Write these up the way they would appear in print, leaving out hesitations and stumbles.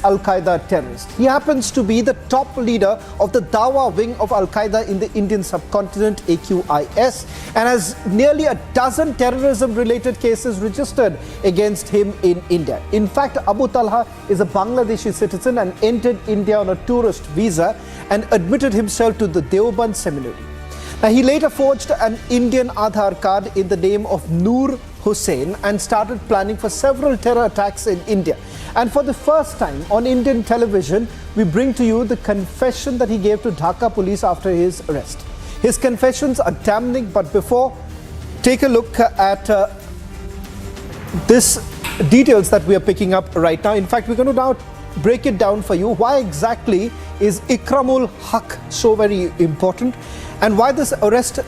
Al-Qaeda terrorist. He happens to be the top leader of the Dawa wing of Al-Qaeda in the Indian subcontinent, AQIS, and has nearly a dozen terrorism-related cases registered against him in India. In fact, Abu Talha is a Bangladeshi citizen and entered India on a tourist visa and admitted himself to the Deoband seminary. Now, he later forged an Indian Aadhaar card in the name of Noor Hussain and started planning for several terror attacks in India. And for the first time on Indian television, we bring to you the confession that he gave to Dhaka police after his arrest. His confessions are damning, but before, take a look at this details that we are picking up right now. In fact, we're going to now break it down for you. Why exactly is Ikramul Haq so very important, and why this arrest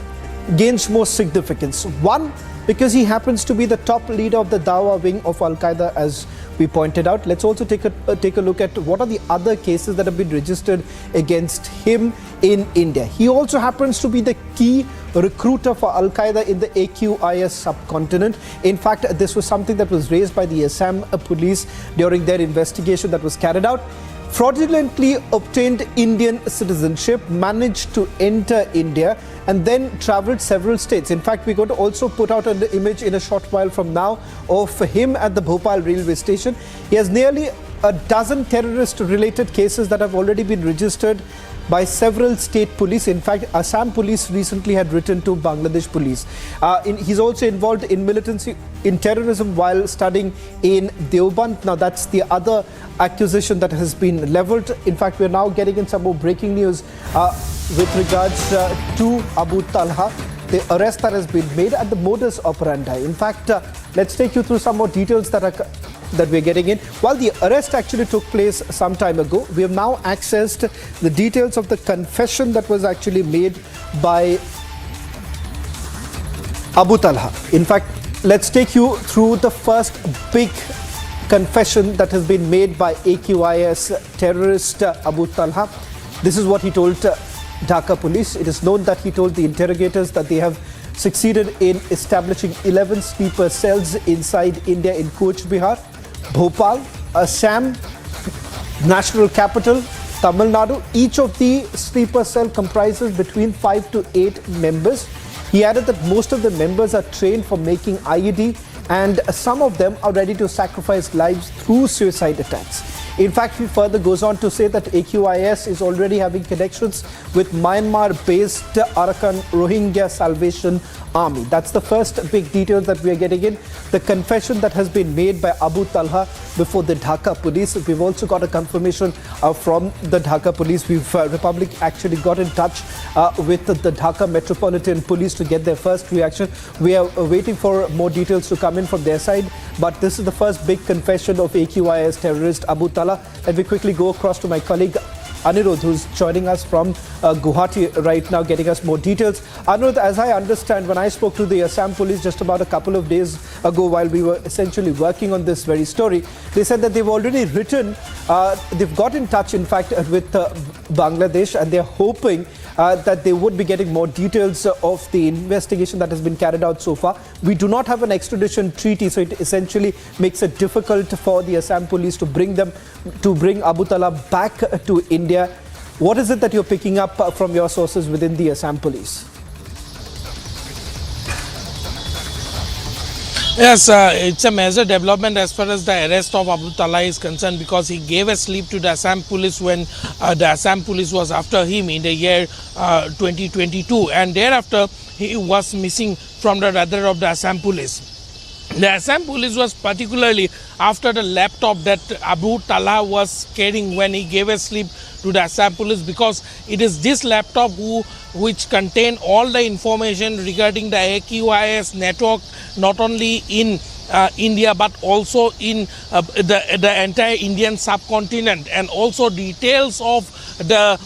gains more significance? One, because he happens to be the top leader of the Dawa wing of Al-Qaeda, as we pointed out. Let's also take a look at what are the other cases that have been registered against him in India. He also happens to be the key recruiter for Al-Qaeda in the AQIS subcontinent. In fact, this was something that was raised by the Assam police during their investigation that was carried out. Fraudulently obtained Indian citizenship, managed to enter India, and then traveled several states. In fact, we're going to also put out an image in a short while from now of him at the Bhopal railway station. He has nearly a dozen terrorist-related cases that have already been registered by several state police. In fact, Assam police recently had written to Bangladesh police. He's also involved in militancy, in terrorism while studying in Deoband. Now, that's the other accusation that has been leveled. In fact, we're now getting in some more breaking news with regards to Abu Talha, the arrest that has been made and the modus operandi. In fact, let's take you through some more details that we're getting in. While the arrest actually took place some time ago, we have now accessed the details of the confession that was actually made by Abu Talha. In fact, let's take you through the first big confession that has been made by AQIS terrorist Abu Talha. This is what he told Dhaka police. It is known that he told the interrogators that they have succeeded in establishing 11 sleeper cells inside India in Cooch Behar, Bhopal, Assam, National Capital, Tamil Nadu. Each of the sleeper cell comprises between 5 to 8 members. He added that most of the members are trained for making IED, and some of them are ready to sacrifice lives through suicide attacks. In fact, he further goes on to say that AQIS is already having connections with Myanmar-based Arakan Rohingya Salvation Army. That's the first big detail that we are getting in. The confession that has been made by Abu Talha before the Dhaka police. We've also got a confirmation from the Dhaka police. Republic actually got in touch with the Dhaka Metropolitan Police to get their first reaction. We are waiting for more details to come in from their side. But this is the first big confession of AQIS terrorist Abu Talha. And we quickly go across to my colleague Anirudh, who's joining us from Guwahati right now, getting us more details. Anirudh, as I understand, when I spoke to the Assam police just about a couple of days ago while we were essentially working on this very story, they said that they've already written, they've got in touch, in fact, with Bangladesh, and they're hoping that they would be getting more details of the investigation that has been carried out so far. We do not have an extradition treaty, so it essentially makes it difficult for the Assam police to bring Abu Talha back to India. What is it that you're picking up from your sources within the Assam police? Yes, it's a major development as far as the arrest of Abu Talha is concerned, because he gave a slip to the Assam police when the Assam police was after him in the year 2022, and thereafter he was missing from the radar of the Assam police. The Assam police was particularly after the laptop that Abu Talha was carrying when he gave a slip to the Assam police, because it is this laptop which contain all the information regarding the AQIS network, not only in India but also in the entire Indian subcontinent, and also details of the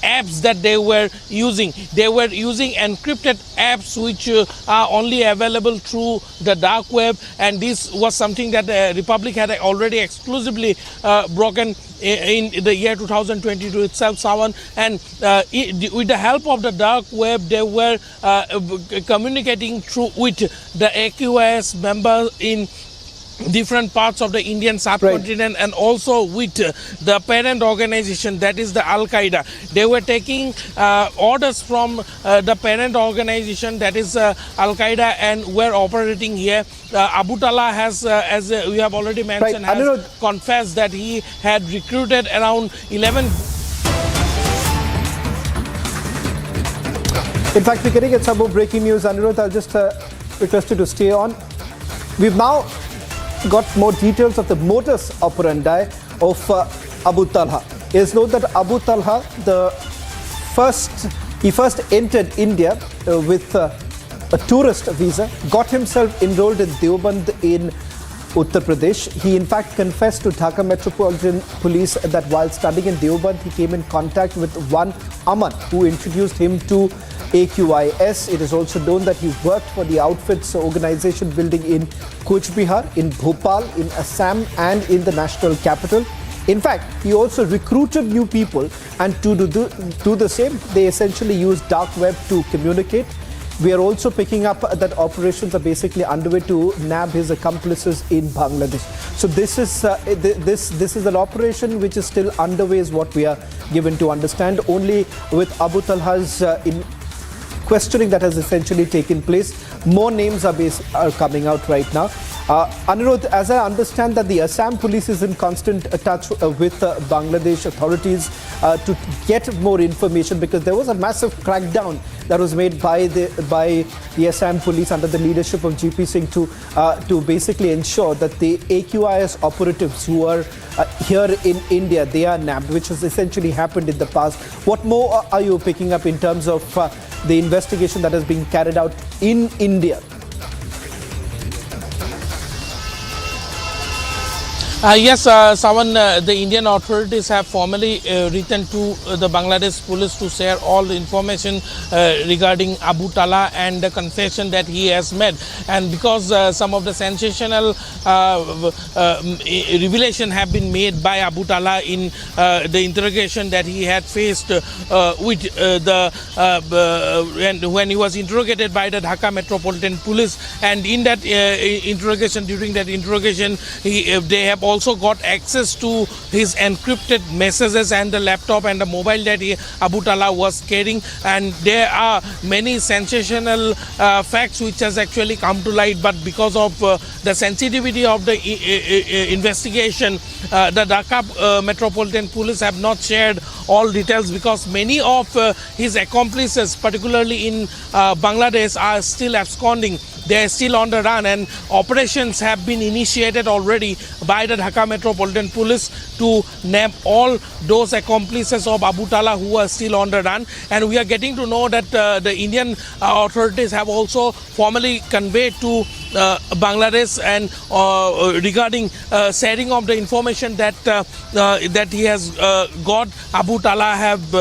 apps that they were using. They were using encrypted apps which are only available through the dark web, and this was something that the Republic had already exclusively broken in the year 2022 itself, Sawan. And with the help of the dark web, they were communicating through with the AQIS members in different parts of the Indian subcontinent, and also with the parent organization, that is the Al-Qaeda. They were taking orders from the parent organization, that is Al-Qaeda, and were operating here. Abu Talha has, as we have already mentioned, has confessed that he had recruited around 11. In fact, we're getting at some more breaking news. Anirudh, I'll just request you to stay on. We've now got more details of the modus operandi of Abu Talha. It is known that Abu Talha, he first entered India with a tourist visa, got himself enrolled in Deoband in Uttar Pradesh. He in fact confessed to Dhaka Metropolitan Police that while studying in Deoband, he came in contact with one Aman, who introduced him to AQIS. It is also known that he worked for the outfit's organization building in Cooch Behar, in Bhopal, in Assam, and in the national capital. In fact, he also recruited new people, and to do the same, they essentially used dark web to communicate. We are also picking up that operations are basically underway to nab his accomplices in Bangladesh. So this is an operation which is still underway, is what we are given to understand. Only with Abu Talha's questioning that has essentially taken place, more names are coming out right now. Anirudh, as I understand that the Assam police is in constant touch with Bangladesh authorities to get more information, because there was a massive crackdown that was made by the Assam police under the leadership of GP Singh to basically ensure that the AQIS operatives who are here in India, they are nabbed, which has essentially happened in the past. What more are you picking up in terms of the investigation that is being carried out in India? Yes, Sawan, the Indian authorities have formally written to the Bangladesh police to share all the information regarding Abu Talha and the confession that he has made. And because some of the sensational revelation have been made by Abu Talha in the interrogation that he had faced with when he was interrogated by the Dhaka Metropolitan Police, and in that interrogation, during that interrogation, they have also got access to his encrypted messages and the laptop and the mobile that Abu Talha was carrying, and there are many sensational facts which has actually come to light, but because of the sensitivity of the investigation, the Dhaka Metropolitan Police have not shared all details, because many of his accomplices, particularly in Bangladesh, are still absconding. They are still on the run, and operations have been initiated already by the Dhaka Metropolitan Police to nab all those accomplices of Abu Talha who are still on the run. And we are getting to know that the Indian authorities have also formally conveyed to Bangladesh and regarding sharing of the information that that he has got, Abu Talha have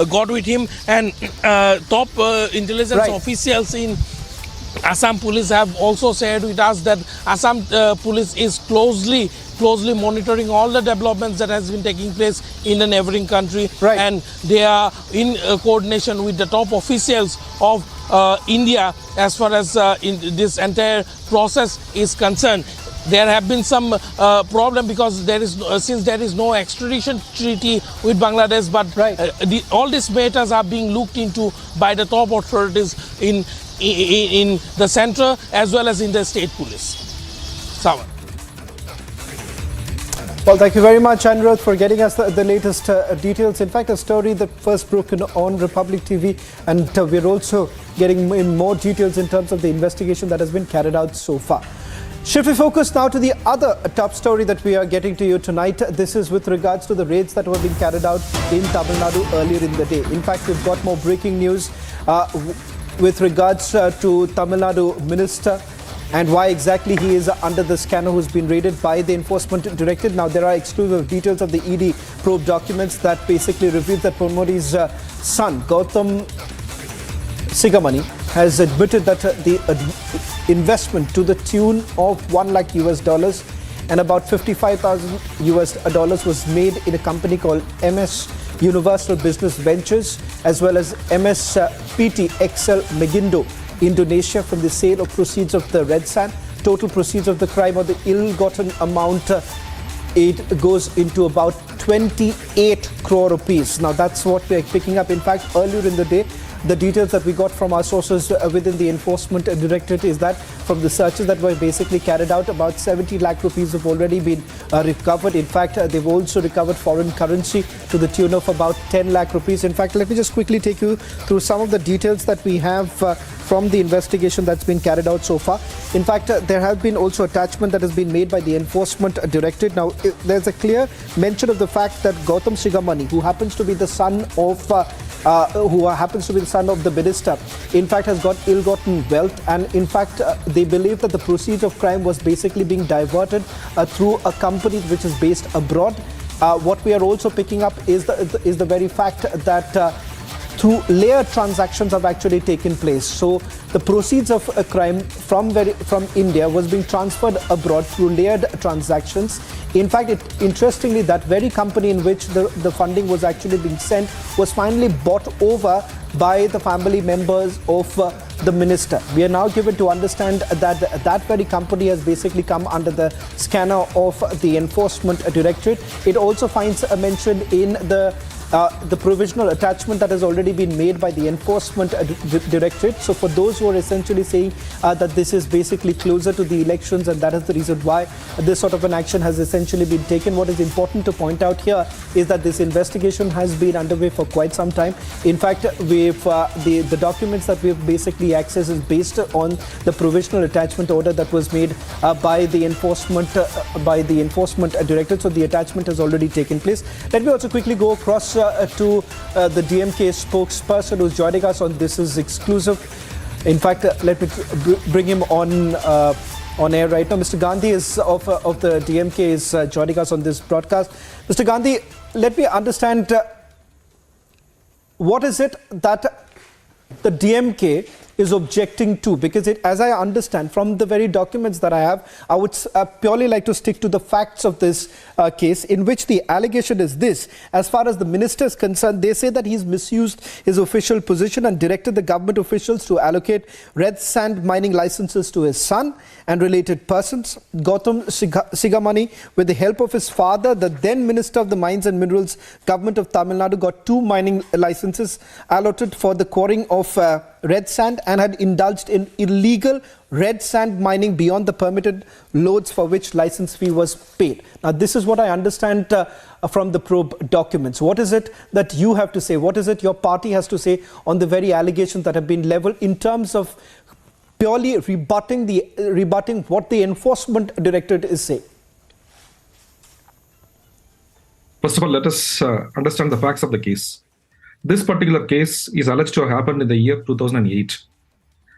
got with him, and top intelligence officials in Assam police have also shared with us that Assam police is closely monitoring all the developments that has been taking place in the neighboring country, and they are in coordination with the top officials of India as far as in this entire process is concerned. There have been some problem because there is since there is no extradition treaty with Bangladesh, but all these matters are being looked into by the top authorities in the center as well as in the state police. Sawan. Well, thank you very much, Anirudh, for getting us the latest details. In fact, a story that first broken on Republic TV, and we're also getting in more details in terms of the investigation that has been carried out so far. Shift we focus now to the other top story that we are getting to you tonight. This is with regards to the raids that were being carried out in Tamil Nadu earlier in the day. In fact, we've got more breaking news with regards to Tamil Nadu Minister and why exactly he is under the scanner who's been raided by the Enforcement Directorate. Now, there are exclusive details of the ED probe documents that basically reveal that Ponmodi's son, Gautam Sigamani, has admitted that the investment to the tune of $1 lakh and about $55,000 was made in a company called MS Universal Business Ventures as well as MS PT XL Megindo Indonesia from the sale of proceeds of the red sand. total proceeds of the crime or the ill-gotten amount, it goes into about 28 crore rupees. Now that's what we're picking up. In fact, earlier in the day, the details that we got from our sources within the Enforcement Directorate is that from the searches that were basically carried out, about 70 lakh rupees have already been recovered. In fact, they've also recovered foreign currency to the tune of about 10 lakh rupees. In fact, let me just quickly take you through some of the details that we have from the investigation that's been carried out so far. In fact, there have been also attachment that has been made by the Enforcement Directorate. Now, there's a clear mention of the fact that Gautam Shigamani, who happens to be the son of the minister, in fact has got ill-gotten wealth, and in fact they believe that the proceeds of crime was basically being diverted through a company which is based abroad. What we are also picking up is the very fact that through layered transactions have actually taken place. So the proceeds of a crime from India was being transferred abroad through layered transactions. In fact, interestingly, that very company in which the funding was actually being sent was finally bought over by the family members of the minister. We are now given to understand that that very company has basically come under the scanner of the Enforcement Directorate. It also finds a mention in the provisional attachment that has already been made by the Enforcement Directorate. So for those who are essentially saying that this is basically closer to the elections and that is the reason why this sort of an action has essentially been taken, what is important to point out here is that this investigation has been underway for quite some time. In fact, we've the documents that we've basically accessed is based on the provisional attachment order that was made by the Enforcement Directorate. So the attachment has already taken place. Let me also quickly go across to the DMK spokesperson who's joining us on This Is Exclusive. In fact, let me bring him on air right now. Mr. Gandhi is of the DMK is joining us on this broadcast. Mr. Gandhi, let me understand what is it that the DMK is objecting to, because as I understand from the very documents that I have, I would purely like to stick to the facts of this case, in which the allegation is this. As far as the minister is concerned, they say that he's misused his official position and directed the government officials to allocate red sand mining licenses to his son and related persons. Gautam Shigamani, with the help of his father, the then Minister of the Mines and Minerals, Government of Tamil Nadu, got 2 mining licenses allotted for the quarrying of red sand and had indulged in illegal red sand mining beyond the permitted loads for which license fee was paid. Now, this is what I understand from the probe documents. What is it that you have to say? What is it your party has to say on the very allegations that have been leveled in terms of purely rebutting what the Enforcement Directorate is saying? First of all, let us understand the facts of the case. This particular case is alleged to have happened in the year 2008.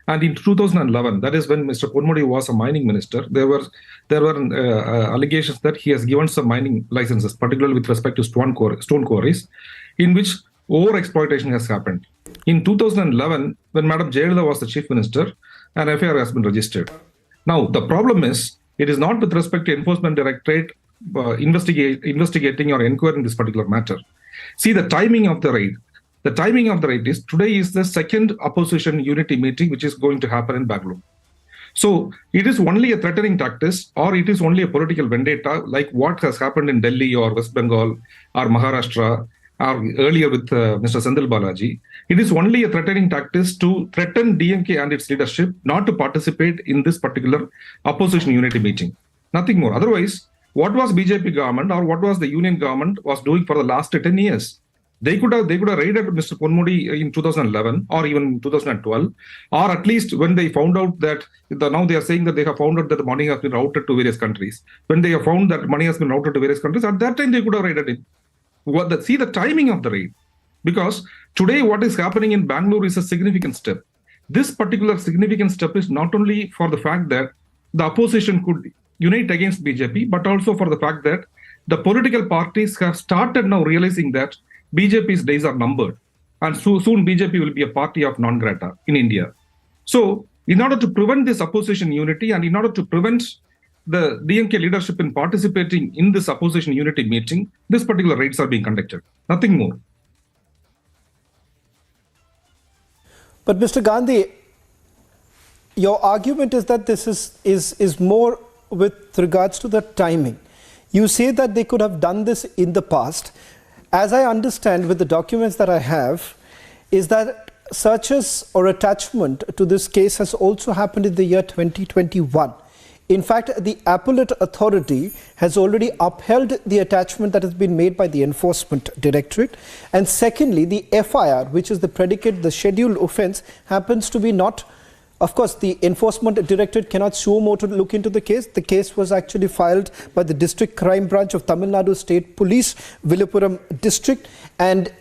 And in 2011, that is when Mr. Ponmudi was a mining minister, there were allegations that he has given some mining licenses, particularly with respect to stone quarries, in which over-exploitation has happened. In 2011, when Madam Jayalalitha was the chief minister, an FIR has been registered. Now, the problem is, it is not with respect to Enforcement Directorate investigating or inquiring this particular matter. See the timing of the raid. The timing of the raid is today is the second opposition unity meeting which is going to happen in Bengaluru. So it is only a threatening tactic, or it is only a political vendetta like what has happened in Delhi or West Bengal or Maharashtra or earlier with Mr. Sendil Balaji. It is only a threatening tactic to threaten DMK and its leadership not to participate in this particular opposition unity meeting. Nothing more. Otherwise, what was BJP government or what was the union government was doing for the last 10 years? They could have raided Mr. Ponmudi in 2011 or even 2012, or at least when they found out that now they are saying that they have found out that the money has been routed to various countries. When they have found that money has been routed to various countries, at that time they could have raided him. See the timing of the raid. Because today what is happening in Bengaluru is a significant step. This particular significant step is not only for the fact that the opposition could unite against BJP, but also for the fact that the political parties have started now realizing that BJP's days are numbered, and soon BJP will be a party of non grata in India. So, in order to prevent this opposition unity and in order to prevent the DMK leadership in participating in this opposition unity meeting, this particular raids are being conducted. Nothing more. But Mr. Gandhi, your argument is that this is more with regards to the timing. You say that they could have done this in the past. As I understand with the documents that I have, is that searches or attachment to this case has also happened in the year 2021. In fact, the appellate authority has already upheld the attachment that has been made by the Enforcement Directorate. And secondly, the FIR, which is the predicate, the scheduled offence, happens to be not. Of course, the Enforcement Directorate cannot suo motu look into the case. The case was actually filed by the District Crime Branch of Tamil Nadu State Police, Villupuram District. And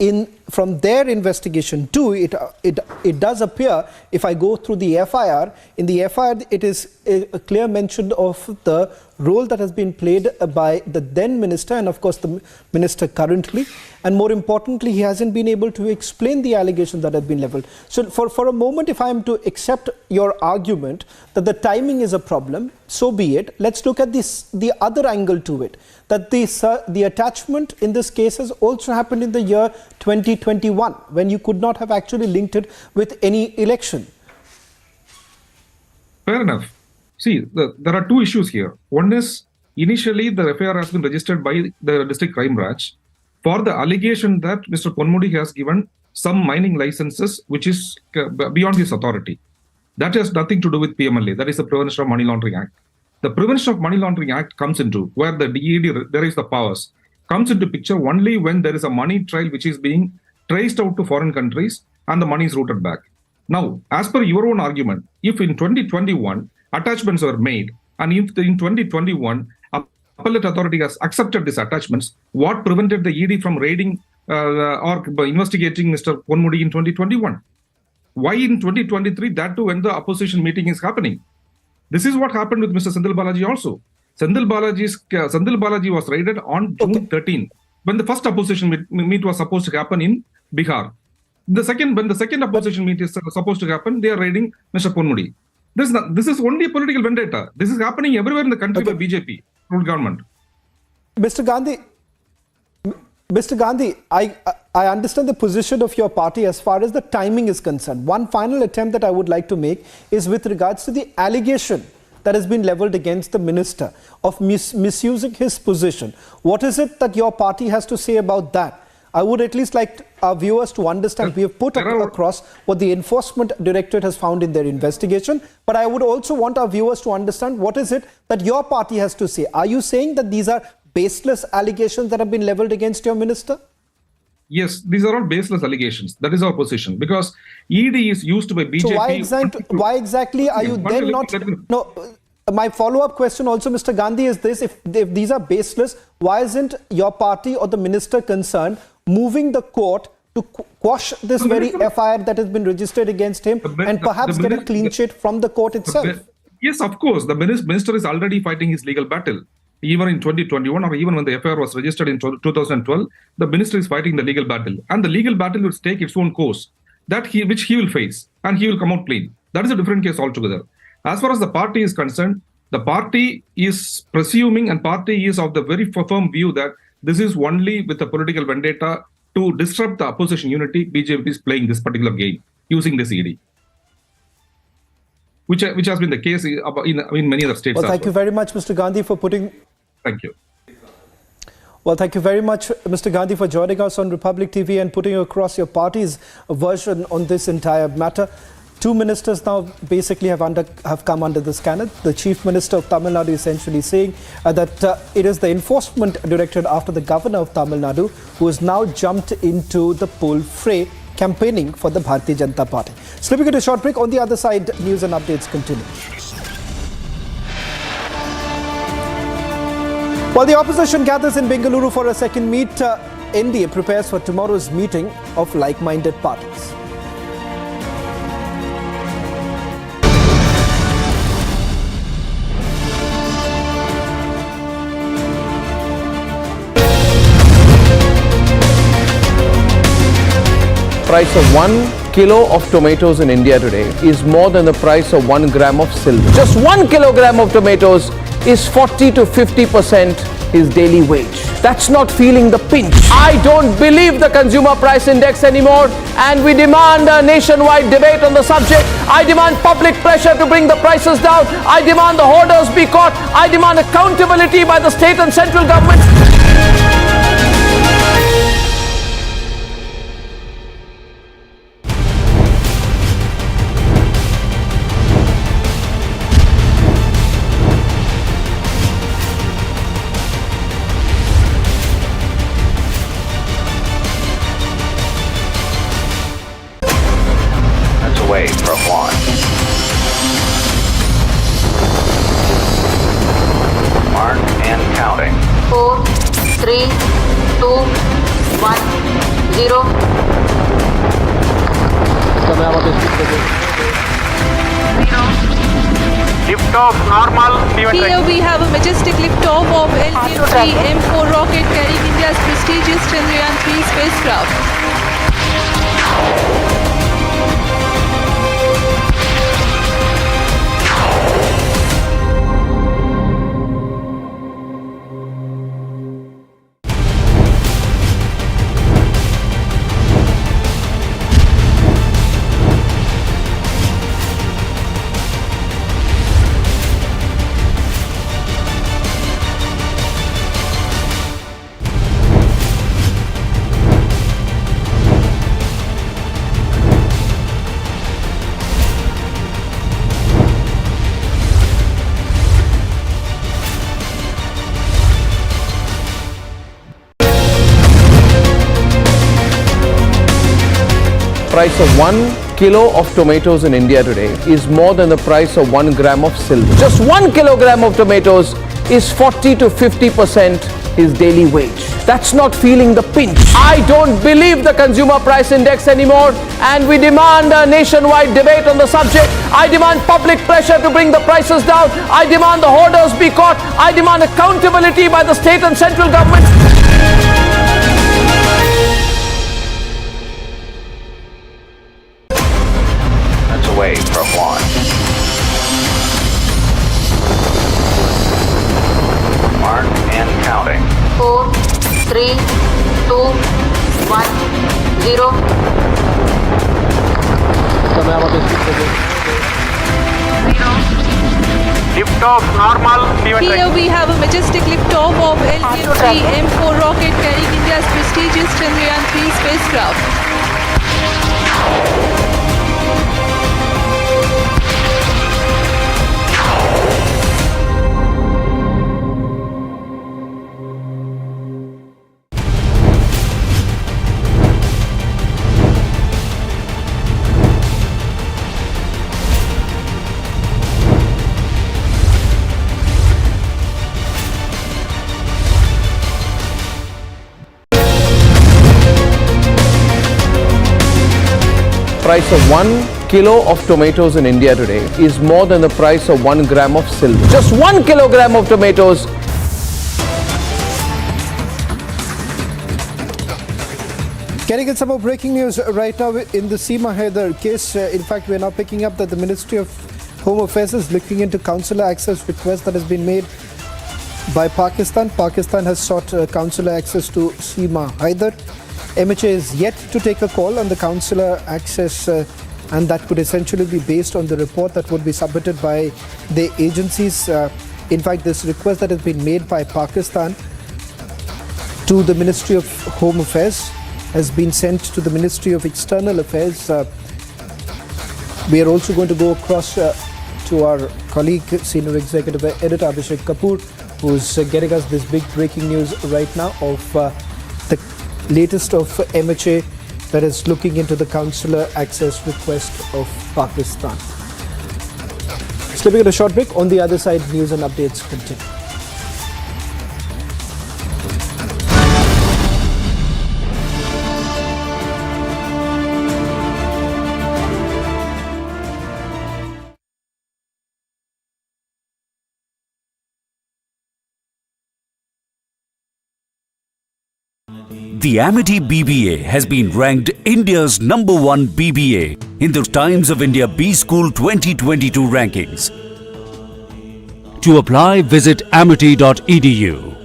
from their investigation too, it does appear, if I go through the FIR, in the FIR it is a clear mention of the role that has been played by the then minister and of course the minister currently, and more importantly he hasn't been able to explain the allegations that have been leveled. So for a moment, if I am to accept your argument that the timing is a problem, so be it. Let's look at the other angle to it, that the attachment in this case has also happened in the year 2021 when you could not have actually linked it with any election. Fair enough. See, there are two issues here. One is, initially the FIR has been registered by the District Crime Branch for the allegation that Mr. Ponmudi has given some mining licenses which is beyond his authority. That has nothing to do with PMLA. That is the Prevention of Money Laundering Act. The Prevention of Money Laundering Act comes into, where the DED derives the powers, comes into picture only when there is a money trail which is being traced out to foreign countries and the money is routed back. Now, as per your own argument, if in 2021 attachments were made, and if in 2021 appellate authority has accepted these attachments, what prevented the ED from raiding or investigating Mr. Ponmudi in 2021? Why in 2023, that too when the opposition meeting is happening? This is what happened with Mr. Senthil Balaji also. Senthil Balaji was raided on June 13, when the first opposition meet was supposed to happen in Bihar. When the second opposition meet is supposed to happen, they are raiding Mr. Ponmudi. This is only a political vendetta. This is happening everywhere in the country by BJP ruled government. Mr. Gandhi, I understand the position of your party as far as the timing is concerned. One final attempt that I would like to make is with regards to the allegation that has been leveled against the minister of misusing his position. What is it that your party has to say about that? I would at least like our viewers to understand. We have put across what the Enforcement Directorate has found in their investigation, but I would also want our viewers to understand what is it that your party has to say. Are you saying that these are baseless allegations that have been leveled against your minister? Yes, these are all baseless allegations. That is our position, because ED is used by BJP. So why exactly are you then not... No, my follow-up question also, Mr. Gandhi, is this: if these are baseless, why isn't your party or the minister concerned moving the court to quash this very FIR that has been registered against him and perhaps get a clean sheet from the court itself? Yes, of course. The minister is already fighting his legal battle. Even in 2021 or even when the FIR was registered in 2012, the minister is fighting the legal battle. And the legal battle will take its own course, which he will face, and he will come out clean. That is a different case altogether. As far as the party is concerned, the party is presuming and party is of the very firm view that this is only with a political vendetta to disrupt the opposition unity. BJP is playing this particular game using this ED, which has been the case in many other states. Well, thank you very much, Mr. Gandhi, for putting... Thank you. Well, thank you very much, Mr. Gandhi, for joining us on Republic TV and putting across your party's version on this entire matter. Two ministers now basically have come under the scanner. The Chief Minister of Tamil Nadu essentially saying that it is the Enforcement Directorate after the Governor of Tamil Nadu who has now jumped into the poll fray campaigning for the Bharatiya Janata Party. Slipping into a short break. On the other side, news and updates continue. While the opposition gathers in Bengaluru for a second meet, NDA prepares for tomorrow's meeting of like-minded parties. Price of 1 kilo of tomatoes in India today is more than the price of 1 gram of silver. Just 1 kilogram of tomatoes is 40 to 50% his daily wage. That's not feeling the pinch. I don't believe the consumer price index anymore, and we demand a nationwide debate on the subject. I demand public pressure to bring the prices down. I demand the hoarders be caught. I demand accountability by the state and central government. Away from one. Mark and counting. 4, 3, 2, 1, 0. Lift-off normal. Here we have a majestic liftoff of LM-3M4 rocket carrying India's prestigious Chandrayaan-3 spacecraft. Price of 1 kilo of tomatoes in India today is more than the price of 1 gram of silver. Just 1 kilogram of tomatoes is 40 to 50% his daily wage. That's not feeling the pinch. I don't believe the consumer price index anymore, and we demand a nationwide debate on the subject. I demand public pressure to bring the prices down. I demand the hoarders be caught. I demand accountability by the state and central government. Away from one. Mark and counting. 4, 3, 2, 1, 0. Lift-off normal. Here we have a majestic liftoff of LM-3M4 rocket carrying India's prestigious Chandrayaan-3 spacecraft. Price of 1 kilo of tomatoes in India today is more than the price of 1 gram of silver. Just 1 kilogram of tomatoes. Getting in some more breaking news right now in the Seema Haider case. In fact, we are now picking up that the Ministry of Home Affairs is looking into consular access request that has been made by Pakistan. Pakistan has sought consular access to Seema Haider. MHA is yet to take a call on the consular access, and that could essentially be based on the report that would be submitted by the agencies. In fact, this request that has been made by Pakistan to the Ministry of Home Affairs has been sent to the Ministry of External Affairs. We are also going to go across to our colleague, Senior Executive Editor Abhishek Kapoor, who's getting us this big breaking news right now of the latest of MHA that is looking into the consular access request of Pakistan. Slipping at a short break. On the other side, news and updates continue. The Amity BBA has been ranked India's #1 BBA in the Times of India B-School 2022 rankings. To apply, visit amity.edu.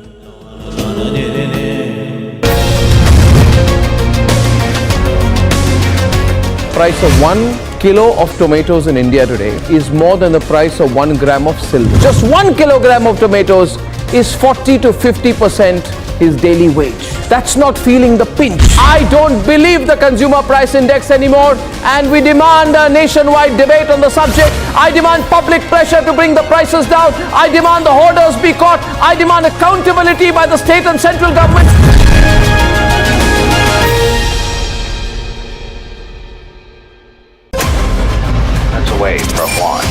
price of 1 kilo of tomatoes in India today is more than the price of 1 gram of silver. Just 1 kilogram of tomatoes is 40 to 50% his daily wage. That's not feeling the pinch. I don't believe the consumer price index anymore, and we demand a nationwide debate on the subject. I demand public pressure to bring the prices down. I demand the hoarders be caught. I demand accountability by the state and central government. That's away from one.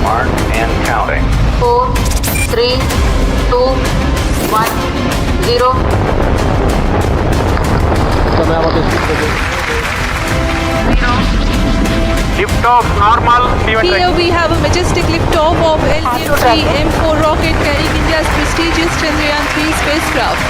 Mark and counting. 4, 3, 2, 1, 0. Lift-off normal. Here we have a majestic liftoff of LTM-3 M4 rocket carrying India's prestigious Chandrayaan-3 spacecraft.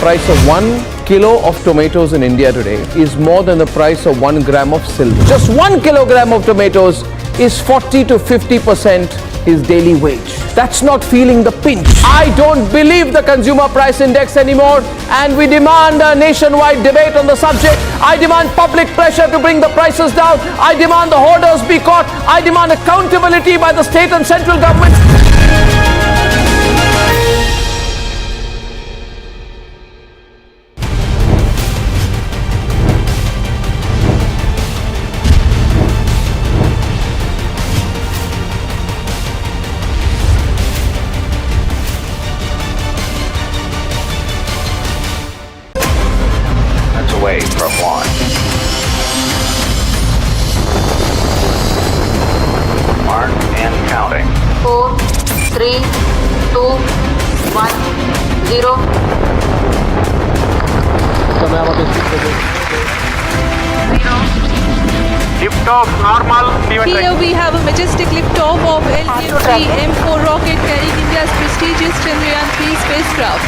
Price of 1 kilo of tomatoes in India today is more than the price of 1 gram of silver. Just 1 kilogram of tomatoes is 40 to 50% his daily wage. That's not feeling the pinch. I don't believe the consumer price index anymore, and we demand a nationwide debate on the subject. I demand public pressure to bring the prices down. I demand the hoarders be caught. I demand accountability by the state and central government. Away from one. Mark and counting. 4, 3, 2, 1, 0. Lift-off normal. Here we have a majestic liftoff of LTM-3 M4 rocket carrying India's prestigious Chandrayaan-3 spacecraft.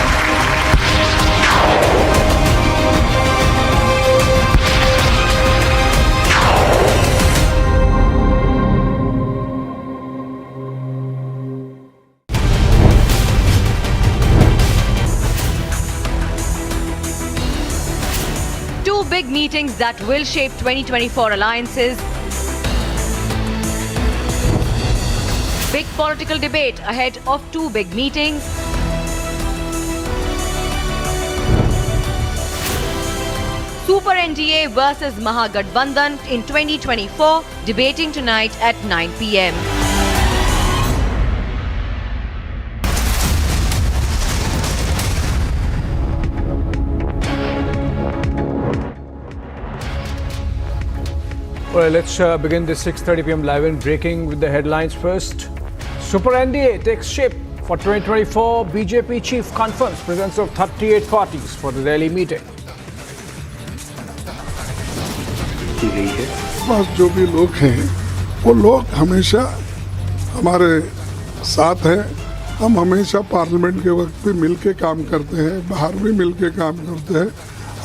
Two big meetings that will shape 2024 alliances. Big political debate ahead of two big meetings. Super NDA versus Mahagathbandhan in 2024, debating tonight at 9 p.m. Well, let's begin this 6:30 p.m. live and breaking with the headlines first. Super NDA takes shape for 2024. BJP chief confirms presence of 38 parties for the Delhi meeting. बस जो भी लोग हैं वो लोग हमेशा हमारे साथ हैं. हम हमेशा पार्लियामेंट के वक्त भी मिल के काम करते हैं, बाहर भी मिल के काम करते हैं,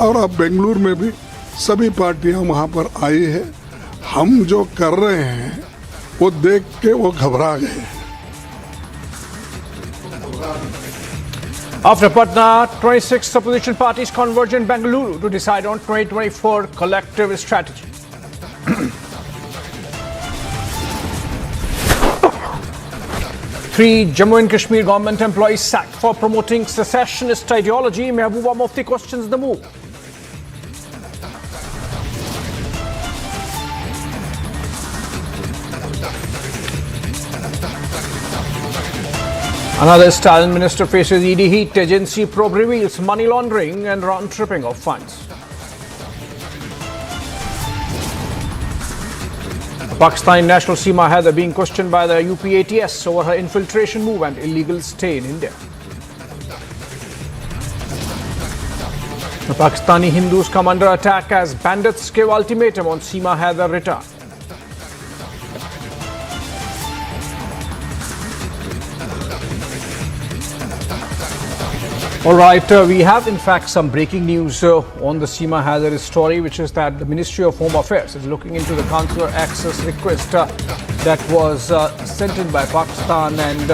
और अब बेंगलुरु में भी सभी पार्टियां वहां पर आई है. हम जो कर रहे हैं वो देख के वो घबरा गए. After Patna, 26 opposition parties converge in Bengaluru to decide on 2024 collective strategy. Three Jammu and Kashmir government employees sacked for promoting secessionist ideology. Mehbooba Mufti questions the move. Another Stalin minister faces ED heat. Agency probe reveals money laundering and round-tripping of funds. Pakistani national Seema Haider being questioned by the UP ATS over her infiltration move and illegal stay in India. The Pakistani Hindus come under attack as bandits give ultimatum on Seema Haider return. All right, we have in fact some breaking news on the Seema Haider story, which is that the Ministry of Home Affairs is looking into the consular access request that was sent in by Pakistan and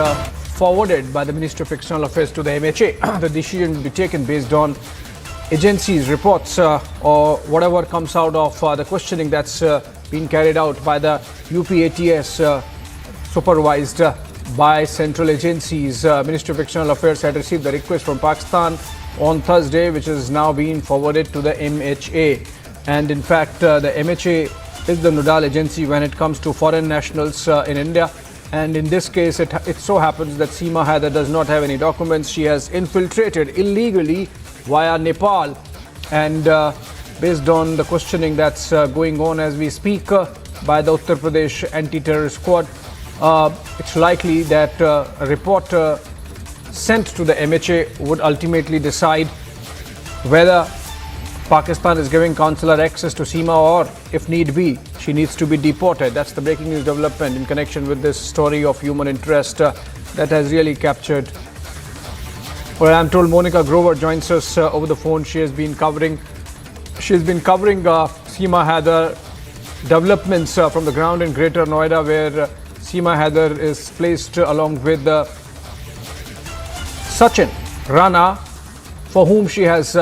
forwarded by the Ministry of External Affairs to the MHA. The decision will be taken based on agencies' reports or whatever comes out of the questioning that's been carried out by the UPATS supervised by central agencies. Ministry of External Affairs had received the request from Pakistan on Thursday, which is now being forwarded to the MHA. And in fact, the MHA is the nodal agency when it comes to foreign nationals in India. And in this case, it so happens that Seema Haider does not have any documents. She has infiltrated illegally via Nepal. And based on the questioning that's going on as we speak by the Uttar Pradesh anti-terror squad, it's likely that a report sent to the MHA would ultimately decide whether Pakistan is giving consular access to Seema or, if need be, she needs to be deported. That's the breaking news development in connection with this story of human interest that has really captured. Well, I'm told Monica Grover joins us over the phone. She has been covering Seema Haider developments from the ground in Greater Noida, where Seema Haider is placed along with Sachin Rana, for whom she has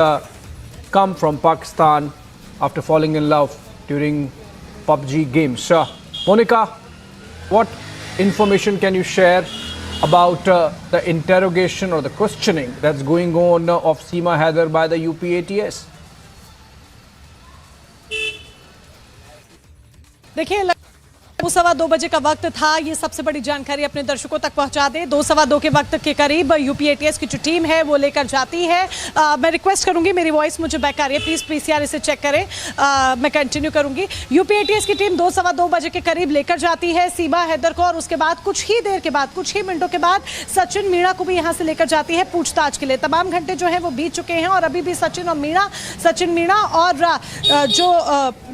come from Pakistan after falling in love during PUBG games. Monica, what information can you share about the interrogation or the questioning that's going on of Seema Haider by the UPATS? देखिए 2:15 बजे का वक्त था। ये सबसे बड़ी जानकारी अपने दर्शकों तक पहुंचा दे। 2:15 के वक्त के करीब यूपीएटीएस की जो टीम है वो लेकर जाती है। मैं रिक्वेस्ट करूंगी, मेरी वॉइस मुझे बैक आ रही है, प्लीज पीसीआर इसे चेक करें। मैं कंटिन्यू करूंगी। यूपीएटीएस की टीम 2:15 बजे के करीब लेकर जाती है सीमा हैदर को, और उसके बाद कुछ ही देर के बाद, कुछ ही मिनटों के बाद सचिन मीणा को भी यहाँ से लेकर जाती है पूछताछ के लिए। तमाम घंटे जो है वो बीत चुके हैं और अभी भी सचिन मीणा और जो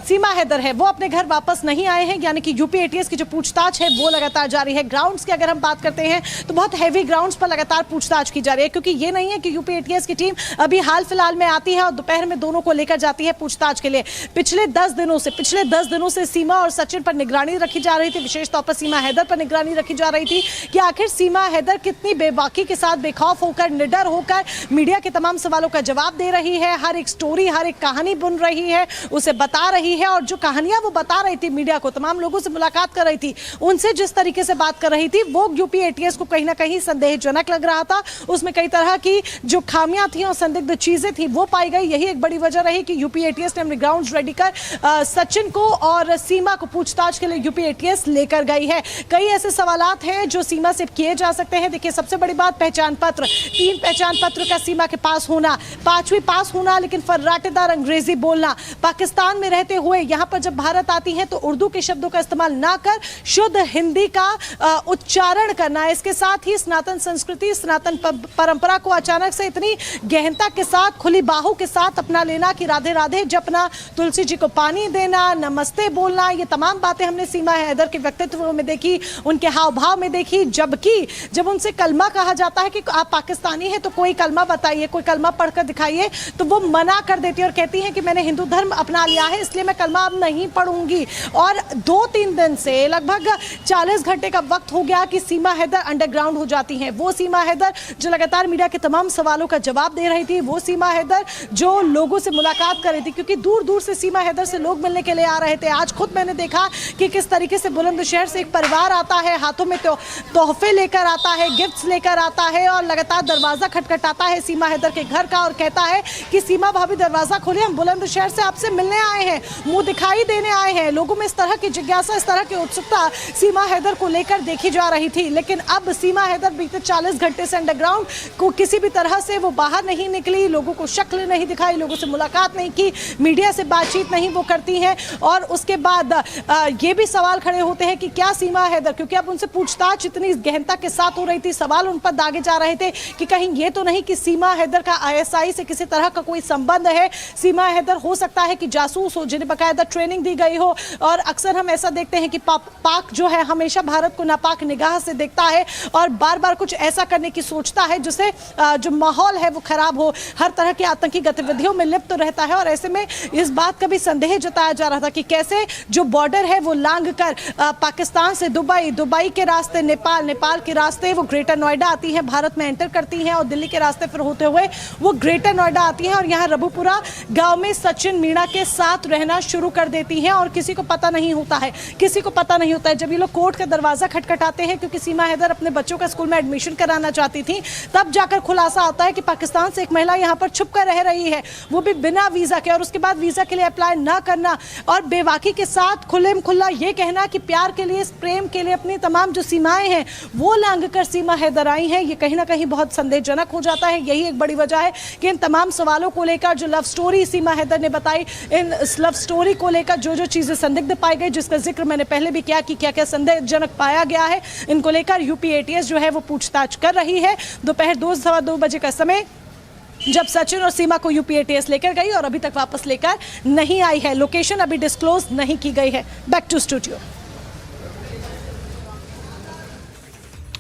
सीमा हैदर है वो अपने घर वापस नहीं आए हैं, यानी कि यूपीएटीएस की जो पूछताछ है वो लगातार जारी है। ग्राउंड्स की अगर हम बात करते हैं तो बहुत हैवी ग्राउंड्स पर लगातार पूछताछ की जा रही है, क्योंकि ये नहीं है कि यूपीएटीएस की टीम अभी हाल फिलहाल में आती है और दोपहर में दोनों को लेकर जाती है पूछताछ के लिए। पिछले 10 दिनों से सीमा और सचिन पर निगरानी रखी जा रही थी, विशेष तौर पर सीमा हैदर पर निगरानी रखी जा रही थी कि आखिर सीमा हैदर कितनी बेबाकी के साथ, बेखौफ होकर, निडर होकर मीडिया के तमाम सवालों का जवाब दे रही है, हर एक स्टोरी, हर एक कहानी बुन रही है, उसे बता रही है। और जो कहानियां वो बता रही थी मीडिया को, तमाम लोगों से मुलाकात कर रही थी, उनसे जिस तरीके से बात कर रही थी वो यूपीएटीएस को कहीं ना कहीं संदेहजनक लग रहा था। उसमें कई तरह की जो खामियां थी और संदिग्ध चीजें थी वो पाई गई। यही एक बड़ी वजह रही कि यूपीएटीएस ने अपने ग्राउंड्स रेडी कर सचिन को और सीमा को पूछताछ के लिए यूपीएटीएस लेकर गई है। कई ऐसे सवालात हैं जो सीमा से किए जा सकते हैं। देखिए, सबसे बड़ी बात पहचान पत्र, 3 पहचान पत्र का सीमा के पास होना, 5वीं पास होना, लेकिन फर्राटेदार अंग्रेजी बोलना, पाकिस्तान में रहते हुए यहाँ पर जब भारत आती हैं तो उर्दू के शब्दों का इस्तेमाल ना कर शुद्ध हिंदी का उच्चारण करना। इसके साथ ही सनातन संस्कृति, सनातन परंपरा को अचानक से इतनी गहनता के साथ, खुली बाहों के साथ अपना लेना कि राधे राधे जपना, तुलसी जी को पानी देना, नमस्ते बोलना, ये तमाम बातें हमने सीमा हैदर के व्यक्तित्व में देखी, उनके हाव भाव में देखी। जबकि जब उनसे कलमा कहा जाता है कि आप पाकिस्तानी हैं तो कोई कलमा बताइए, कोई कलमा पढ़कर दिखाइए, तो वो मना कर देती है और कहती हैं कि मैंने हिंदू धर्म अपना लिया है, इसलिए मैं कलमा अब नहीं पढ़ूंगी। और 2-3 दिन से लगभग 40 घंटे का वक्त हो गया कि सीमा हैदर अंडरग्राउंड हो जाती हैं। वो सीमा हैदर जो लगातार मीडिया के तमाम सवालों का जवाब दे रही थी, वो सीमा हैदर जो लोगों से मुलाकात कर रही थी, क्योंकि दूर दूर से सीमा हैदर से लोग मिलने के लिए आ रहे थे। आज खुद मैंने देखा कि किस तरीके से बुलंदशहर से एक परिवार आता है, हाथों में तोहफे लेकर आता है, गिफ्ट्स लेकर आता है और लगातार दरवाजा खटखटाता है सीमा हैदर के घर का और कहता है कि सीमा भाभी दरवाजा खोलिए, हम बुलंदशहर से आपसे मिलने आए हैं, मुंह दिखाई देने आए हैं। लोगों में इस तरह की जिज्ञासा, इस तरह तरह की उत्सुकता सीमा हैदर को लेकर देखी जा रही थी, लेकिन अब सीमा हैदर बीते 40 घंटे से अंडरग्राउंड को किसी भी तरह से वो बाहर नहीं निकली, लोगों को शक्ल नहीं दिखाई, लोगों से मुलाकात नहीं की, मीडिया से बातचीत नहीं वो करती हैं। और उसके बाद ये भी सवाल खड़े होते हैं कि क्या सीमा हैदर, क्योंकि अब उनसे पूछताछ इतनी गहनता के साथ हो रही थी, सवाल उन पर दागे जा रहे थे कि कहीं ये तो नहीं कि सीमा हैदर का ISI से किसी तरह का कोई संबंध है। सीमा हैदर हो सकता है कि जासूस हो जिन्हें बकायदा ट्रेनिंग दी गई हो, और अक्सर हम ऐसा देखते हैं कि पाक जो है हमेशा भारत को नापाक निगाह से देखता है और बार बार कुछ ऐसा करने की सोचता है जिससे जो माहौल है वो खराब हो, हर तरह की आतंकी गतिविधियों में लिप्त रहता है। और ऐसे में इस बात का भी संदेह जताया जा रहा था कि कैसे जो बॉर्डर है वो लांघ कर पाकिस्तान से दुबई, दुबई के रास्ते नेपाल, नेपाल के रास्ते वो ग्रेटर नोएडा आती है, भारत में एंटर करती हैं और दिल्ली के रास्ते फिर होते हुए वो ग्रेटर नोएडा आती हैं और यहाँ रबुपुरा गांव में सचिन मीणा के साथ रहना शुरू कर देती हैं। और किसी को पता नहीं होता है, किसी को पता नहीं होता है। जब ये लोग कोर्ट का दरवाजा खटखटाते हैं, क्योंकि सीमा हैदर अपने बच्चों का स्कूल में एडमिशन कराना चाहती थी, तब जाकर खुलासा आता है कि पाकिस्तान से एक महिला यहाँ पर छुप कर रह रही है, वो भी बिना वीजा के, और उसके बाद वीजा के लिए अप्लाई ना करना और बेवाकी के साथ खुलेम खुल्ला ये कहना कि प्यार के लिए, प्रेम के लिए अपनी तमाम जो सीमाएं हैं वो लांघ कर सीमा हैदर आई हैं। ये कहीं ना कहीं बहुत संदेहजनक हो जाता है। यही एक बड़ी वजह है कि इन तमाम सवालों को लेकर जो लव स्टोरी सीमा हैदर ने बताई, इन लव स्टोरी को लेकर जो जो चीजें संदिग्ध पाई गई, जिसका जिक्र मैंने पहले भी किया कि क्या क्या संदेहजनक पाया गया है, इनको लेकर यूपी ATS जो है वो पूछताछ कर रही है। दोपहर 2-2:15 बजे का समय जब सचिन और सीमा को यूपी ATS लेकर गई और अभी तक वापस लेकर नहीं आई है। लोकेशन अभी डिस्क्लोज नहीं की गई है। Back to studio.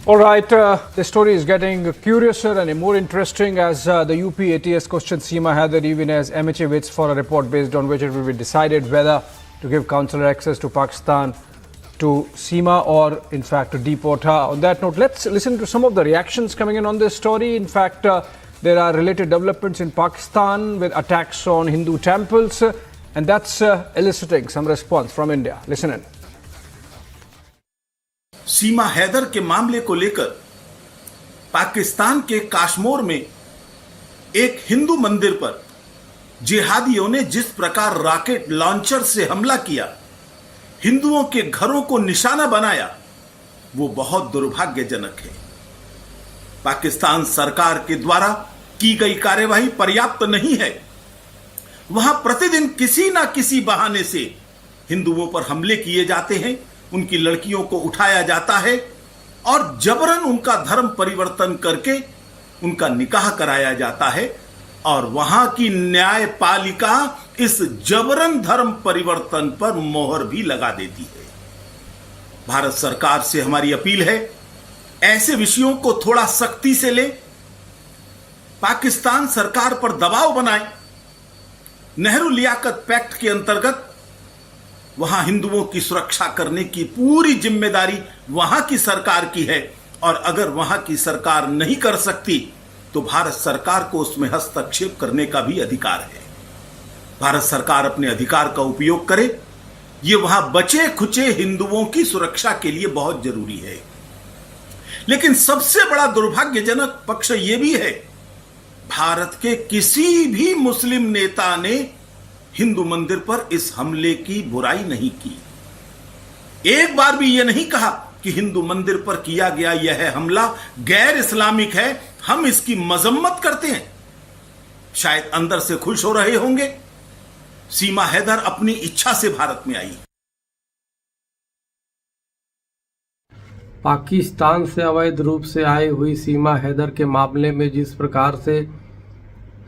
All right, the story is getting curiouser and more interesting as the UP ATS questions Seema Haider even as MHA waits for a report based on which it will be decided whether to give consular access to Pakistan to Seema or in fact to deport her. On that note, let's listen to some of the reactions coming in on this story. In fact, there are related developments in Pakistan with attacks on Hindu temples and that's eliciting some response from India. Listen in. सीमा हैदर के मामले को लेकर पाकिस्तान के काश्मीर में एक हिंदू मंदिर पर जिहादियों ने जिस प्रकार रॉकेट लॉन्चर से हमला किया, हिंदुओं के घरों को निशाना बनाया, वो बहुत दुर्भाग्यजनक है। पाकिस्तान सरकार के द्वारा की गई कार्यवाही पर्याप्त नहीं है। वहां प्रतिदिन किसी ना किसी बहाने से हिंदुओं पर हमले किए जाते हैं, उनकी लड़कियों को उठाया जाता है और जबरन उनका धर्म परिवर्तन करके उनका निकाह कराया जाता है और वहां की न्यायपालिका इस जबरन धर्म परिवर्तन पर मोहर भी लगा देती है। भारत सरकार से हमारी अपील है, ऐसे विषयों को थोड़ा सख्ती से ले, पाकिस्तान सरकार पर दबाव बनाए। नेहरू लियाकत पैक्ट के अंतर्गत वहां हिंदुओं की सुरक्षा करने की पूरी जिम्मेदारी वहां की सरकार की है और अगर वहां की सरकार नहीं कर सकती तो भारत सरकार को उसमें हस्तक्षेप करने का भी अधिकार है। भारत सरकार अपने अधिकार का उपयोग करे, ये वहां बचे खुचे हिंदुओं की सुरक्षा के लिए बहुत जरूरी है। लेकिन सबसे बड़ा दुर्भाग्यजनक पक्ष यह भी है, भारत के किसी भी मुस्लिम नेता ने हिंदू मंदिर पर इस हमले की बुराई नहीं की। एक बार भी यह नहीं कहा कि हिंदू मंदिर पर किया गया यह हमला गैर इस्लामिक है, हम इसकी मजम्मत करते हैं। शायद अंदर से खुश हो रहे होंगे। सीमा हैदर अपनी इच्छा से भारत में आई। पाकिस्तान से अवैध रूप से आई हुई सीमा हैदर के मामले में जिस प्रकार से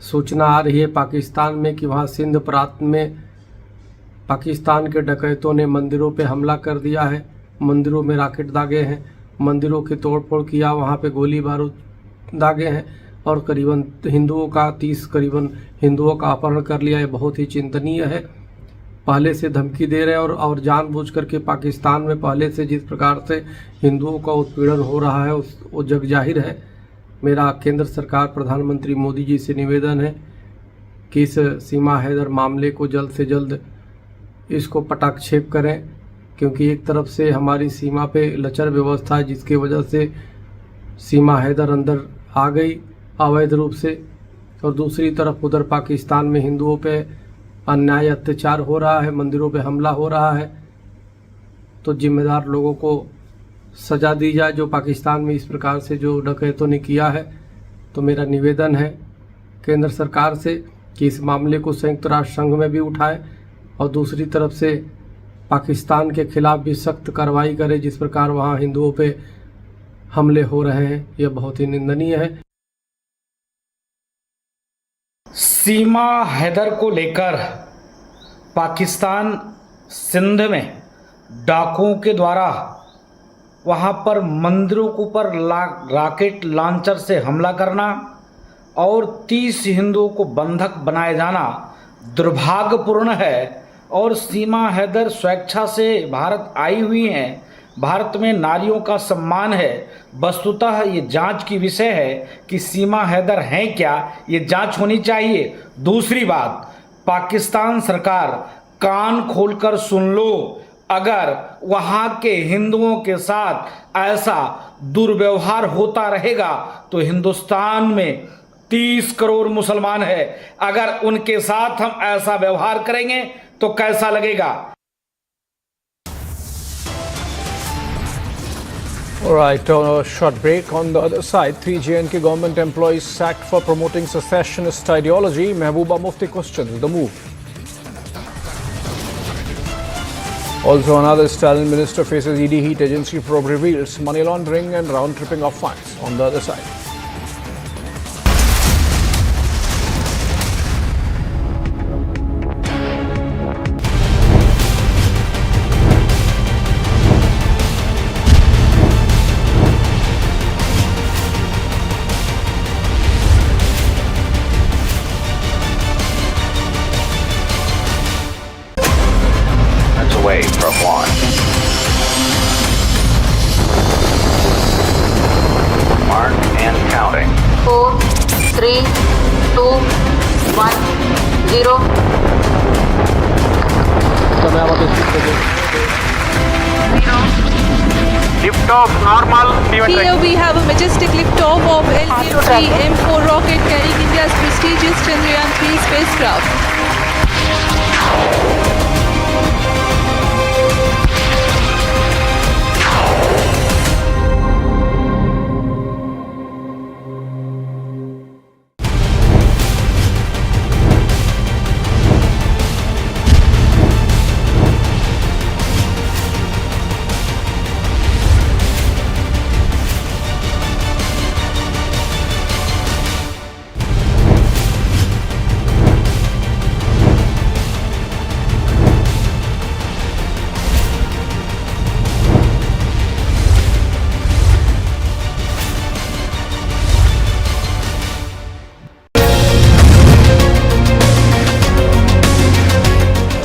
सूचना आ रही है पाकिस्तान में कि वहाँ सिंध प्रांत में पाकिस्तान के डकैतों ने मंदिरों पे हमला कर दिया है, मंदिरों में रॉकेट दागे हैं, मंदिरों की तोड़फोड़ किया, वहाँ पे गोली बारूद दागे हैं और करीबन हिंदुओं का 30 करीबन हिंदुओं का अपहरण कर लिया है। बहुत ही चिंतनीय है। पहले से धमकी दे रहे हैं और जानबूझ करके पाकिस्तान में पहले से जिस प्रकार से हिंदुओं का उत्पीड़न हो रहा है वो जग जाहिर है। मेरा केंद्र सरकार प्रधानमंत्री मोदी जी से निवेदन है कि इस सीमा हैदर मामले को जल्द से जल्द इसको पटाक्षेप करें, क्योंकि एक तरफ से हमारी सीमा पे लचर व्यवस्था है जिसकी वजह से सीमा हैदर अंदर आ गई अवैध रूप से, और दूसरी तरफ उधर पाकिस्तान में हिंदुओं पे अन्याय अत्याचार हो रहा है, मंदिरों पे हमला हो रहा है। तो जिम्मेदार लोगों को सज़ा दी जाए जो पाकिस्तान में इस प्रकार से जो डकैतों ने किया है। तो मेरा निवेदन है केंद्र सरकार से कि इस मामले को संयुक्त राष्ट्र संघ में भी उठाए और दूसरी तरफ से पाकिस्तान के खिलाफ भी सख्त कार्रवाई करे। जिस प्रकार वहाँ हिंदुओं पे हमले हो रहे हैं यह बहुत ही निंदनीय है। सीमा हैदर को लेकर पाकिस्तान सिंध में डाकुओं के द्वारा वहाँ पर मंदिरों के ऊपर रॉकेट लॉन्चर से हमला करना और 30 हिंदुओं को बंधक बनाए जाना दुर्भाग्यपूर्ण है। और सीमा हैदर स्वेच्छा से भारत आई हुई हैं। भारत में नारियों का सम्मान है। वस्तुतः ये जांच की विषय है कि सीमा हैदर हैं क्या, ये जांच होनी चाहिए। दूसरी बात, पाकिस्तान सरकार कान खोलकर सुन लो, अगर वहाँ के हिंदुओं के साथ ऐसा दुर्व्यवहार होता रहेगा तो हिंदुस्तान में 30 करोड़ मुसलमान है, अगर उनके साथ हम ऐसा व्यवहार करेंगे तो कैसा लगेगा। All right, on a short break. On the other side, 3 JNK government employees sacked for promoting secessionist ideology. Mehbooba Mufti questions the move. Also, another Stalin minister faces ED heat. Agency probe reveals money laundering and round-tripping of funds. On the other side. Away from launch. Mark and counting. 4, 3, 2, 1, 0. Lift-off normal. Here we have a majestic lift-off of LV-3 M4 rocket carrying India's prestigious Chandrayaan-3 spacecraft.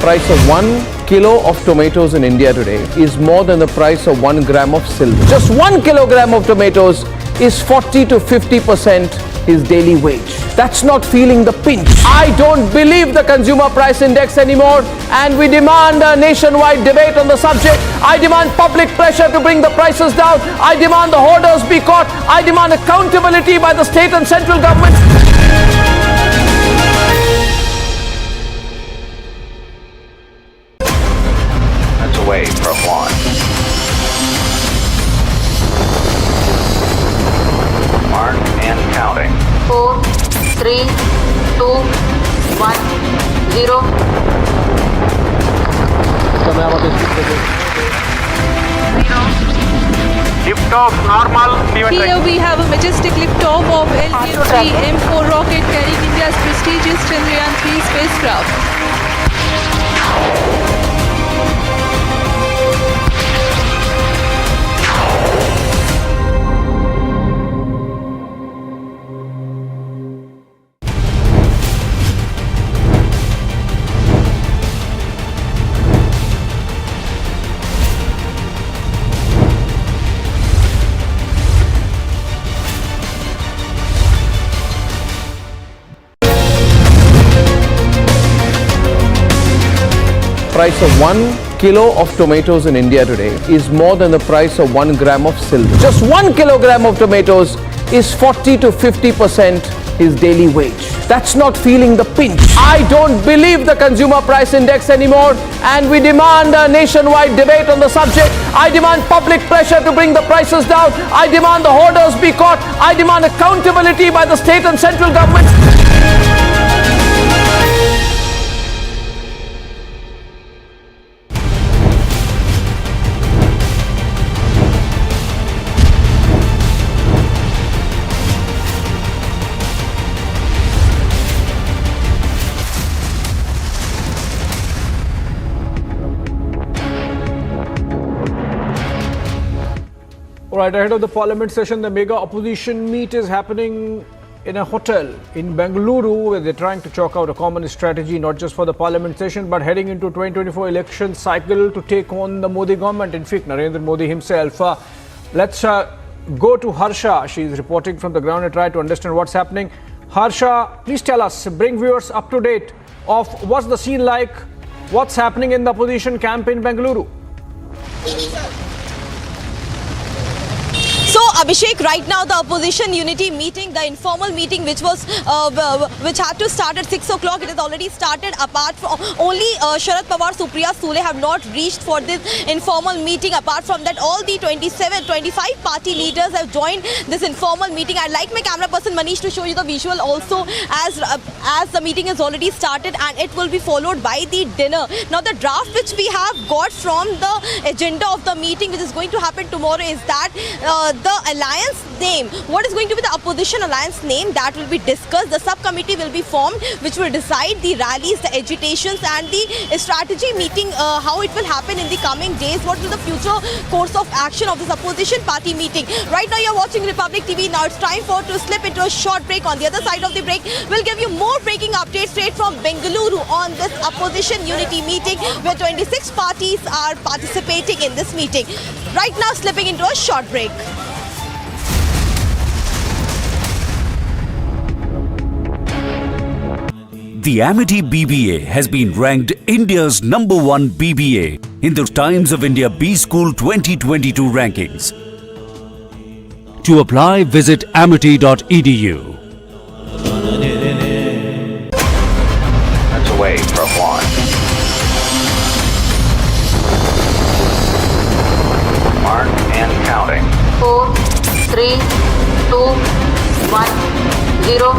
Price of 1 kilo of tomatoes in India today is more than the price of 1 gram of silver. Just 1 kilogram of tomatoes is 40 to 50% his daily wage. That's not feeling the pinch. I don't believe the consumer price index anymore, and we demand a nationwide debate on the subject. I demand public pressure to bring the prices down. I demand the hoarders be caught. I demand accountability by the state and central governments. Away from launch. Mark and counting. 4, 3, 2, 1, 0. Lift-off normal. Here we have a majestic lift-off of LV-3 M4 rocket carrying India's prestigious Chandrayaan-3 spacecraft. Price of 1 kilo of tomatoes in India today is more than the price of 1 gram of silver. Just 1 kilogram of tomatoes is 40 to 50% his daily wage. That's not feeling the pinch. I don't believe the consumer price index anymore, and we demand a nationwide debate on the subject. I demand public pressure to bring the prices down. I demand the hoarders be caught. I demand accountability by the state and central governments. All right, ahead of the parliament session, the mega opposition meet is happening in a hotel in Bengaluru, where they're trying to chalk out a common strategy, not just for the parliament session, but heading into 2024 election cycle to take on the Modi government. In fact, Narendra Modi himself. Let's go to Harsha. She's reporting from the ground and try to understand what's happening. Harsha, please tell us, bring viewers up to date of what's the scene like, what's happening in the opposition camp in Bengaluru. So Abhishek, right now the opposition unity meeting, the informal meeting which had to start at 6 o'clock, it has already started. Apart from only Sharad Pawar, Supriya Sule have not reached for this informal meeting. Apart from that, all the 25 party leaders have joined this informal meeting. I'd like my camera person Manish to show you the visual also, as the meeting has already started and it will be followed by the dinner. Now the draft which we have got from the agenda of the meeting, which is going to happen tomorrow, is that the alliance name, what is going to be the opposition alliance name, that will be discussed. The subcommittee will be formed which will decide the rallies, the agitations and the strategy meeting, how it will happen in the coming days, what will the future course of action of this opposition party meeting. Right now you're watching Republic TV. Now it's time to slip into a short break. On the other side of the break, we'll give you more breaking updates straight from Bengaluru on this opposition unity meeting, where 26 parties are participating in this meeting. Right now slipping into a short break. The Amity BBA has been ranked India's #1 BBA in the Times of India B School 2022 rankings. To apply, visit amity.edu. That's a way for launch. Mark and counting. 4, 3, 2, 1, 0.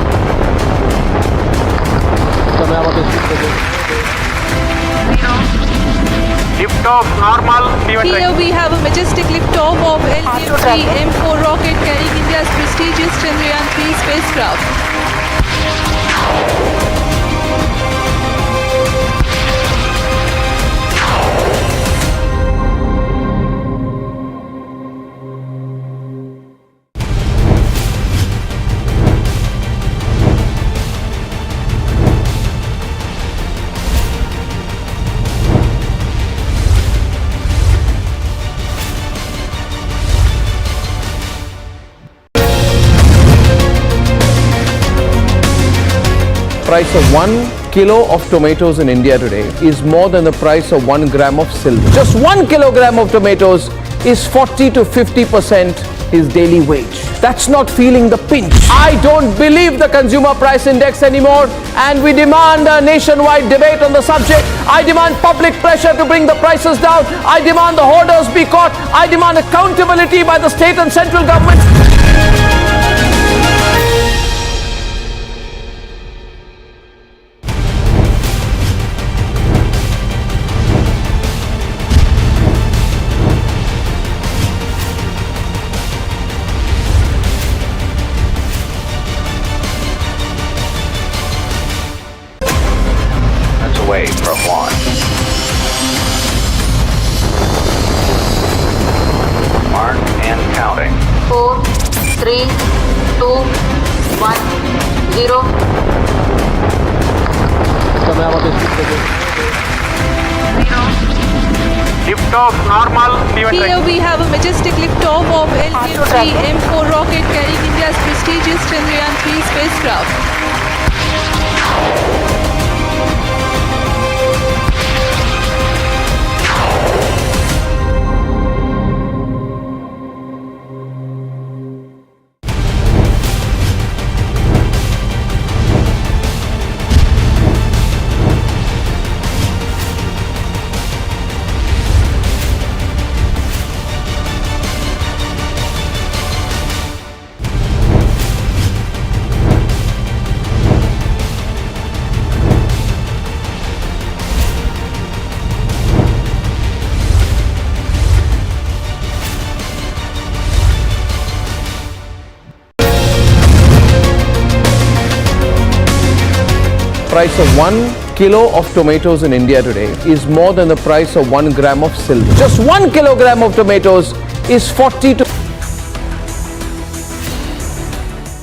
Lift-off normal. Here we have a majestic liftoff of LTM-3 M4 rocket carrying India's prestigious Chandrayaan-3 spacecraft. Price of 1 kilo of tomatoes in India today is more than the price of 1 gram of silver. Just 1 kilogram of tomatoes is 40 to 50% his daily wage. That's not feeling the pinch. I don't believe the consumer price index anymore, and we demand a nationwide debate on the subject. I demand public pressure to bring the prices down. I demand the hoarders be caught. I demand accountability by the state and central governments. Way for launch. Mark and counting. 4, 3, 2, 1, 0. Lift-off normal. Here we have a majestic liftoff of LTM-3 M4 rocket carrying India's prestigious Chandrayaan-3 spacecraft. price of 1 kilo of tomatoes in India today is more than the price of 1 gram of silver. Just 1 kilogram of tomatoes is 40 to...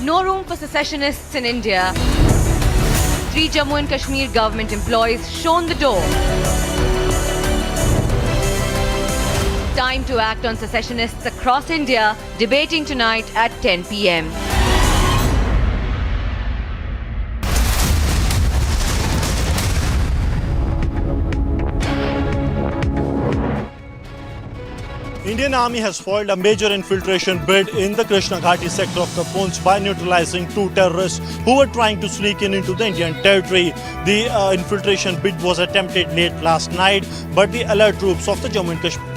No room for secessionists in India. 3 Jammu and Kashmir government employees shown the door. Time to act on secessionists across India, debating tonight at 10 p.m. Indian Army has foiled a major infiltration bid in the Krishna Ghati sector of the Poonch by neutralizing 2 terrorists who were trying to sneak into the Indian territory. The infiltration bid was attempted late last night, but the alert troops of the Jammu and Kashmir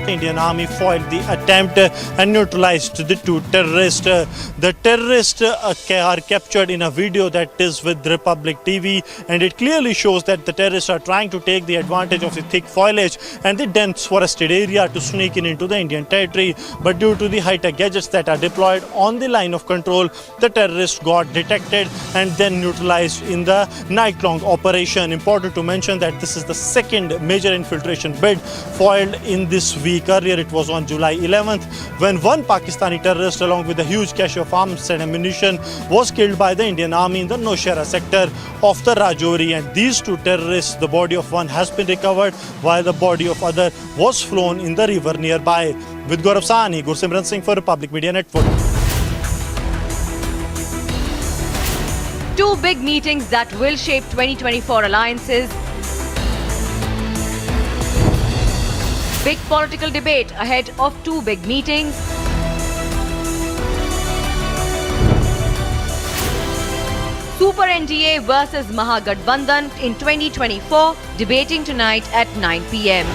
Indian Army foiled the attempt and neutralized the 2 terrorists. The terrorists are captured in a video that is with Republic TV, and it clearly shows that the terrorists are trying to take the advantage of the thick foliage and the dense forested area to sneak into the Indian territory. But due to the high-tech gadgets that are deployed on the line of control, the terrorists got detected and then neutralized in the night-long operation. Important to mention that this is the second major infiltration bid foiled in this week. Earlier it was on July 11th when one Pakistani terrorist along with a huge cache of arms and ammunition was killed by the Indian Army in the Nowshera sector of the Rajouri. And these 2 terrorists, the body of one has been recovered while the body of other was flown in the river nearby. With Gaurav Sahni, Gursimran Singh for Republic Media Network. 2 big meetings that will shape 2024 alliances. Big political debate ahead of 2 big meetings. Super NDA versus Mahagathbandhan in 2024, debating tonight at 9 p.m.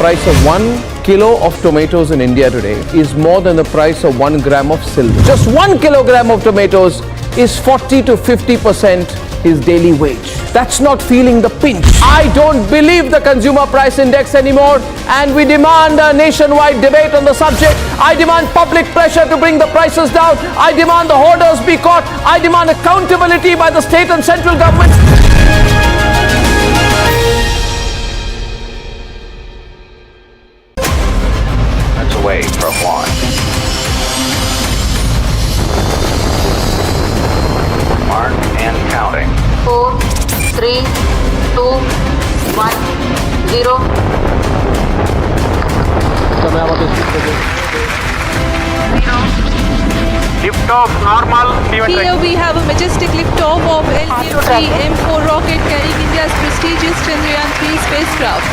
Price of 1 kilo of tomatoes in India today is more than the price of 1 gram of silver. Just 1 kilogram of tomatoes is 40 to 50% his daily wage. That's not feeling the pinch. I don't believe the consumer price index anymore, and we demand a nationwide debate on the subject. I demand public pressure to bring the prices down. I demand the hoarders be caught. I demand accountability by the state and central governments. Away from launch. Mark and counting. 4, 3, 2, 1, 0. Lift-off normal. Here we have a majestic liftoff of LPO-3 M4 rocket carrying India's prestigious Chandrayaan-3 spacecraft.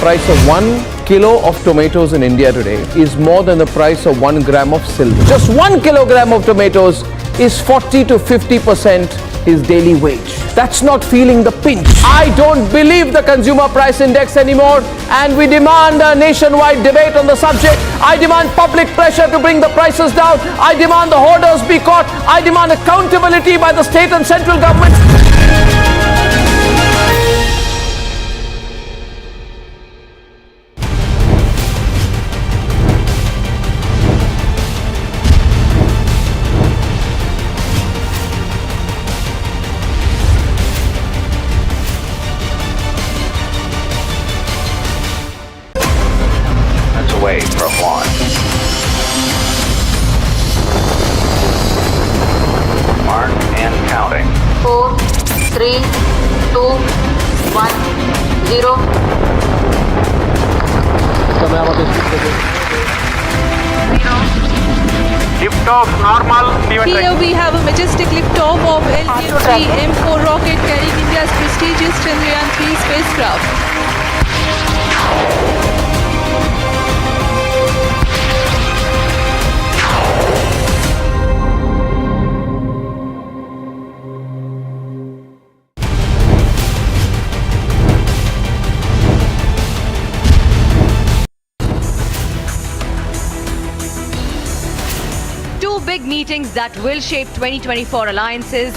Price of 1 kilo of tomatoes in India today is more than the price of 1 gram of silver. Just 1 kilogram of tomatoes is 40 to 50% his daily wage. That's not feeling the pinch. I don't believe the consumer price index anymore, and we demand a nationwide debate on the subject. I demand public pressure to bring the prices down. I demand the hoarders be caught. I demand accountability by the state and central governments. away from launch. Mark and counting. 4, 3, 2, 1, 0. Liftoff normal. Here we have a majestic liftoff of LTM-3 M4 rocket carrying India's prestigious Chandrayaan-3 spacecraft. Two big meetings that will shape 2024 alliances.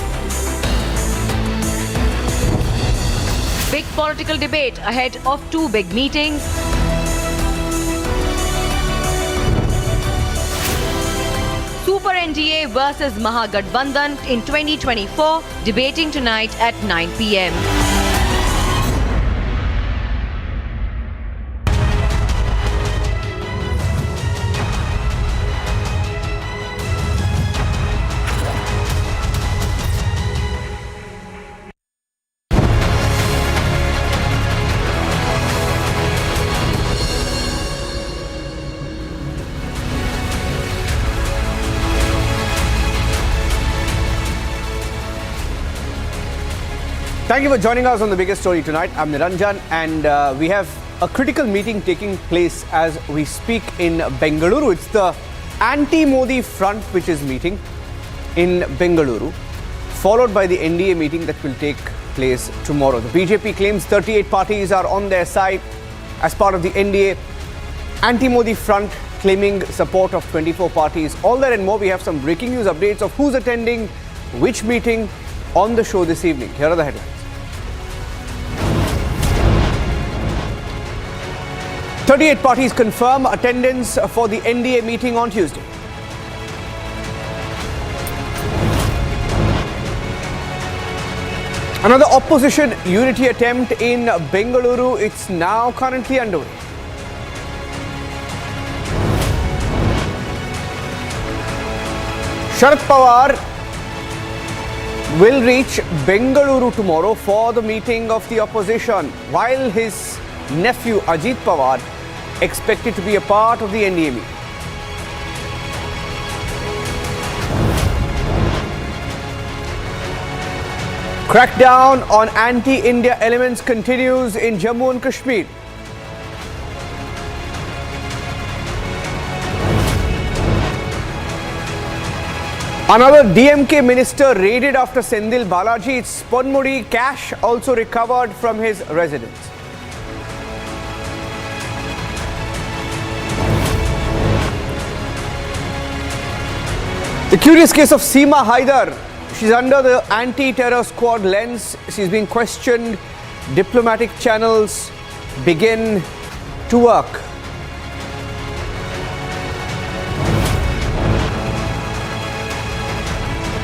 Big political debate ahead of two big meetings. Super NDA versus Mahagathbandhan in 2024, debating tonight at 9 p.m. Thank you for joining us on the biggest story tonight. I'm Niranjan, and we have a critical meeting taking place as we speak in Bengaluru. It's the anti-Modi front which is meeting in Bengaluru, followed by the NDA meeting that will take place tomorrow. The BJP claims 38 parties are on their side as part of the NDA. Anti-Modi front claiming support of 24 parties. All that and more. We have some breaking news updates of who's attending which meeting on the show this evening. Here are the headlines. 38 parties confirm attendance for the NDA meeting on Tuesday. Another opposition unity attempt in Bengaluru. It's now currently underway. Sharad Pawar will reach Bengaluru tomorrow for the meeting of the opposition, while his nephew Ajit Pawar expected to be a part of the NDA meeting. Crackdown on anti-India elements continues in Jammu and Kashmir. Another DMK minister raided after Sendil Balaji's Ponmudi. Cash also recovered from his residence. The curious case of Seema Haider. She's under the anti-terror squad lens. She's being questioned. Diplomatic channels begin to work.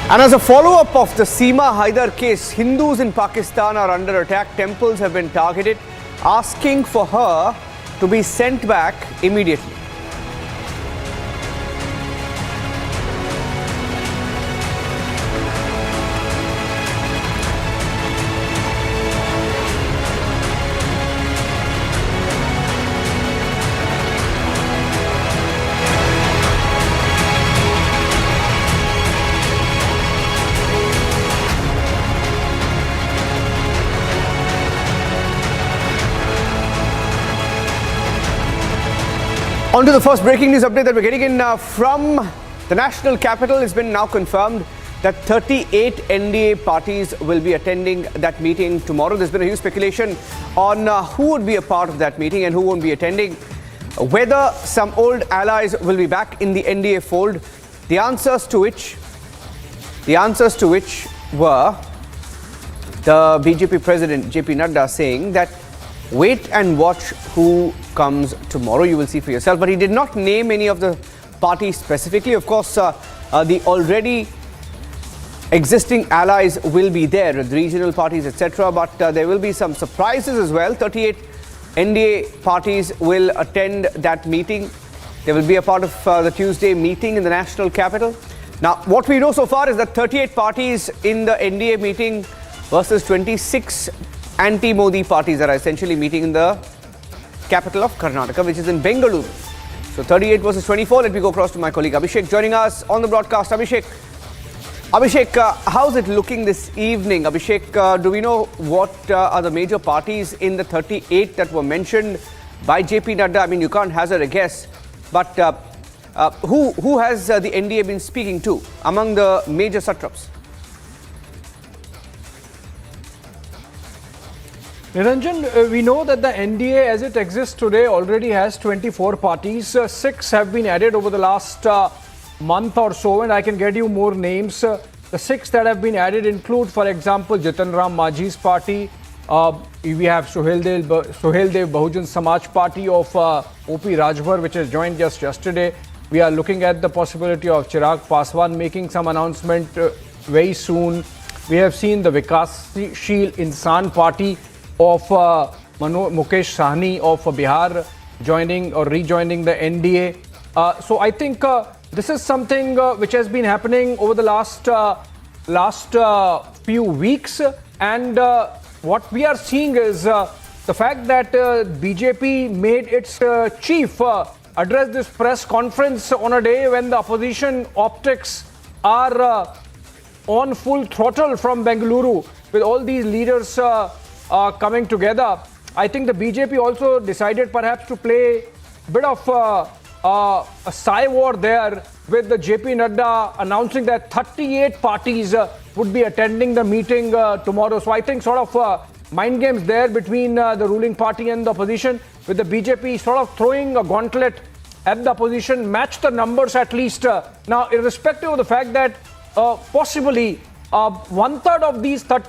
And as a follow-up of the Seema Haider case, Hindus in Pakistan are under attack. Temples have been targeted, asking for her to be sent back immediately. On to the first breaking news update that we're getting in from the national capital. It's been now confirmed that 38 NDA parties will be attending that meeting tomorrow. There's been a huge speculation on who would be a part of that meeting and who won't be attending. Whether some old allies will be back in the NDA fold. The answers to which were the BJP president JP Nadda saying that wait and watch who comes tomorrow. You will see for yourself. But he did not name any of the parties specifically. Of course, the already existing allies will be there, the regional parties, etc. But there will be some surprises as well. 38 NDA parties will attend that meeting. They will be a part of the Tuesday meeting in the national capital. Now, what we know so far is that 38 parties in the NDA meeting versus 26 anti-Modi parties that are essentially meeting in the capital of Karnataka, which is in Bengaluru. So 38 versus 24. Let me go across to my colleague Abhishek joining us on the broadcast. Abhishek, how's it looking this evening? Abhishek, do we know what are the major parties in the 38 that were mentioned by JP Nadda? I mean, you can't hazard a guess, but who has the NDA been speaking to among the major satraps? Niranjan, we know that the NDA as it exists today already has 24 parties. 6 have been added over the last month or so, and I can get you more names. The 6 that have been added include, for example, Jitan Ram Majhi's party. We have Suheldev Bahujan Samaj party of O.P. Rajbhar, which has joined just yesterday. We are looking at the possibility of Chirag Paswan making some announcement very soon. We have seen the Vikassheel Insan party of Mukesh Sahni of Bihar joining or rejoining the NDA. So I think this is something which has been happening over the last few weeks, and what we are seeing is the fact that BJP made its chief address this press conference on a day when the opposition optics are on full throttle from Bengaluru, with all these leaders coming together. I think the BJP also decided perhaps to play a bit of a Sai war there, with the JP Nadda announcing that 38 parties would be attending the meeting tomorrow. So I think sort of mind games there between the ruling party and the opposition, with the BJP sort of throwing a gauntlet at the opposition, match the numbers at least. Now, irrespective of the fact that possibly 1/3 of these 30